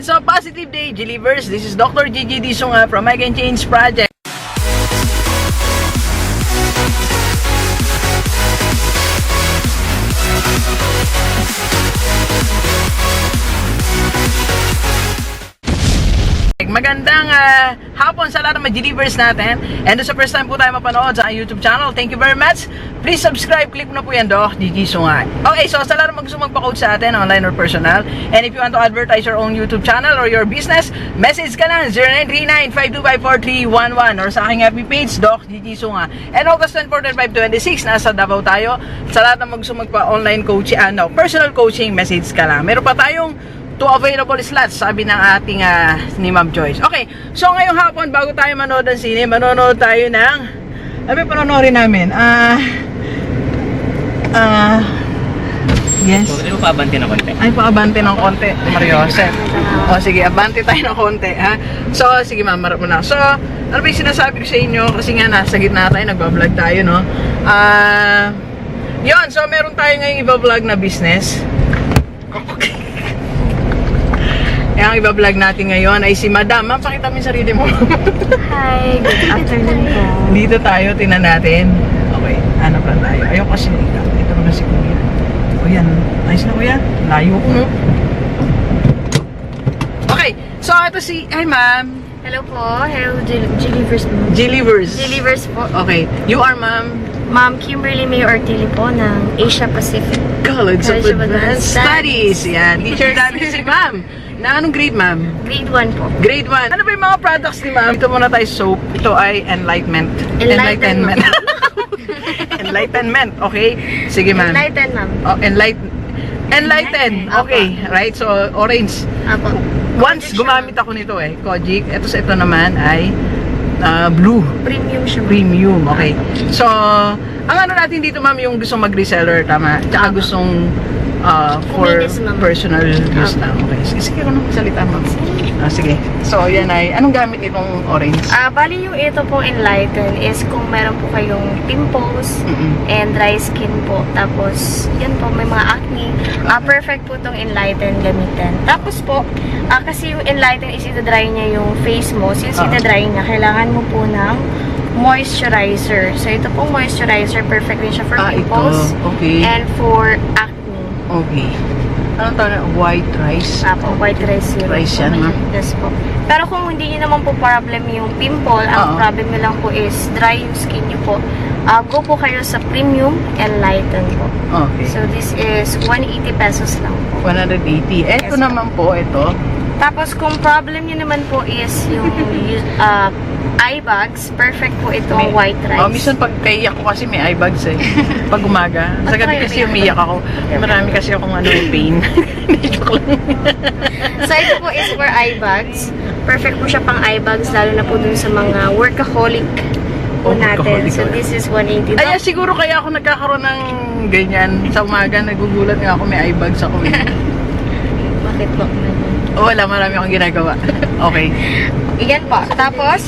so positive day, G-Livers. This is Dr. Gigi Disunga from I Can Change Project. Magandang hapon sa lahat ng mga G-Livers natin. And sa first time po tayo mapanood sa YouTube channel, thank you very much. Please subscribe, click mo na po yan, Doc Gigi Sungay. Okay, so sa lahat ng gusto magpa-coach sa atin, online or personal, and if you want to advertise your own YouTube channel or your business, message ka lang 0939-525-4311 or sa aking FB page, Doc Gigi Sungay. And August 24, 25, 26, nasa Davao tayo. Sa lahat ng gusto magpa-online coaching, personal coaching, message ka lang. Meron pa tayong 2 available slots, sabi ng ating ni Ma'am Joyce. Okay, so ngayong hapon, bago tayo manood ng sine, manonood tayo ng panonoodin namin. Yes. Pwede mo paabante ng konti? Ay, paabante ng konti, Mario Joseph. O sige, abante tayo ng konti, ha? So, sige ma'am, marap mo na. So, ano ba yung sinasabi ko sa inyo? Kasi nga, nasa gitna tayo, nagbablog tayo, no? Yun, so meron tayo ngayong iba-vlog na business. Okay. Ang iba-vlog natin ngayon ay si Madam. Ma'am, pakita mo yung sarili mo. Hi, good afternoon po. Dito tayo, tinan natin. Okay, hanap lang tayo. Ayaw kasi dito. Ito naman si Kuya. O yan, nice na Kuya. Layo ko, no? Okay, so ito si, hi ma'am. Hello po. Hello, G-Livers po. G-Livers. G-Livers po. Okay, you are ma'am? Ma'am Kimberly May Ortili po ng Asia Pacific College of Advanced Studies. Yan, teacher namin si ma'am. Na anong grade ma'am? Grade 1 po. Grade 1. Ano ba yung mga products ni ma'am? Ito muna tayo soap. Ito ay Enlightenment. Enlightenment. Enlightenment. Okay? Sige ma'am. Enlighten, ma'am. Oh, Enlighten. Okay. Right? So, orange. Apo. Once gumamit ako nito Kojic. Ito naman ay blue. Premium siya. Premium. Okay. So, ang ano natin dito ma'am, yung gustong mag-reseller, tama? Tsaka gustong for Kuminis, ma'am. personal use lang. Okay. Sige ko nang salita ma'am. Sige. So, yan ay, anong gamit nitong orange? Bali yung ito pong Enlighten is kung meron po kayong pimples and dry skin po. Tapos, yan po, may mga acne. Perfect po itong Enlighten gamitin. Tapos po, kasi yung Enlighten is ita-dry niya yung face mo. Since ita-dry niya, kailangan mo po ng moisturizer. So, ito pong moisturizer, perfect din siya for pimples. Ito. Okay. And for acne. Okay. Anong tawag na? White rice? Apo, white rice yun. Rice yan, ma'am? Yes po. Pero kung hindi nyo naman po problem yung pimple, ang problem nyo lang po is dry yung skin nyo po, go po kayo sa Premium Enlighten po. Okay. So, this is 180 pesos lang po. 180. Ito naman po, ito. Tapos, kung problem nyo naman po is yung eye bags, perfect po itong white rice. Minsan pag kaiyak ko kasi may eye bags pag umaga. Sa gabi kasi umiyak ako. Marami kasi akong pain. Joke lang. So, ito po is for eye bags. Perfect po siya pang eye bags, lalo na po dun sa mga workaholic po natin. So, this is 180. Ay, siguro kaya ako nagkakaroon ng ganyan. Sa umaga, nagugulat nga ako, may eye bags ako. Bakit po? Wala, marami akong ginagawa. Okay. Iyan po. Tapos,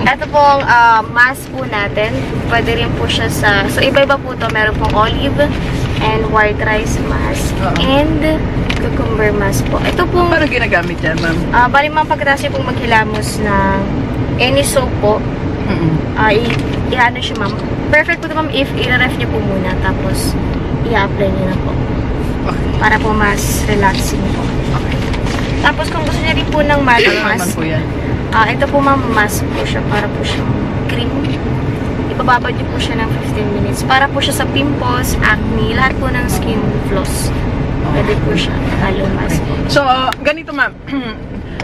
ito pong mask po natin. Pwede rin po siya sa... So, iba-iba po to. Meron pong olive and white rice mask. And cucumber mask po. Ito pong... Paano ginagamit yan, ma'am? Bali mga pagkatapos niyo pong maghilamos ng any soap po. I-ano siya, ma'am. Perfect po ito, ma'am, if i-ref niyo po muna. Tapos, i-apply niyo na po. Para po mas relaxing po. Tapos kung gusto niya rin po ng matte mask, ito po ma'am, mask po siya para po siyang cream. Ipababad niyo po siya ng 15 minutes. Para po siya sa pimples, acne, lahat po ng skin flaws. Pwede po siya. Talo mask po. So, ganito ma'am.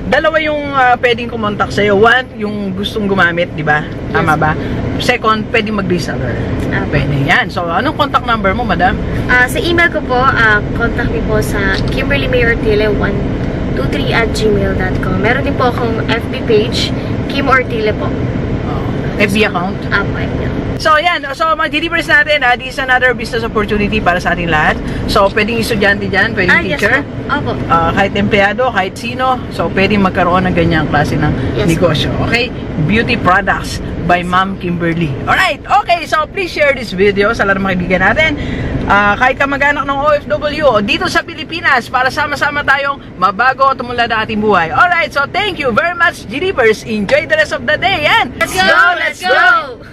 Dalawa yung pwedeng kumontak sa'yo. One, yung gustong gumamit, di ba? Tama ba? Second, pwedeng mag-reseller. Pwede yan. So, anong contact number mo, madam? Sa email ko po, contact me po sa Kimberly May Ortile 123@gmail.com. Meron din po akong FB page, Kim Ortile po. FB account? Apo, FB account. So, yan. So, mga G-Livers natin, this is another business opportunity para sa ating lahat. So, pwedeng estudyante dyan, pwedeng teacher. Yes, opo. Kahit empleyado, kahit sino. So, pwedeng magkaroon ng ganyang klase ng negosyo. Okay? Beauty products. by Ma'am Kimberly. Alright, okay, so please share this video sa lahat ng mga kaibigan natin. Kahit kamag-anak ng OFW dito sa Pilipinas para sama-sama tayong mabago at tumulad ang ating buhay. Alright, so thank you very much, G-Leapers. Enjoy the rest of the day and Let's go! Let's go!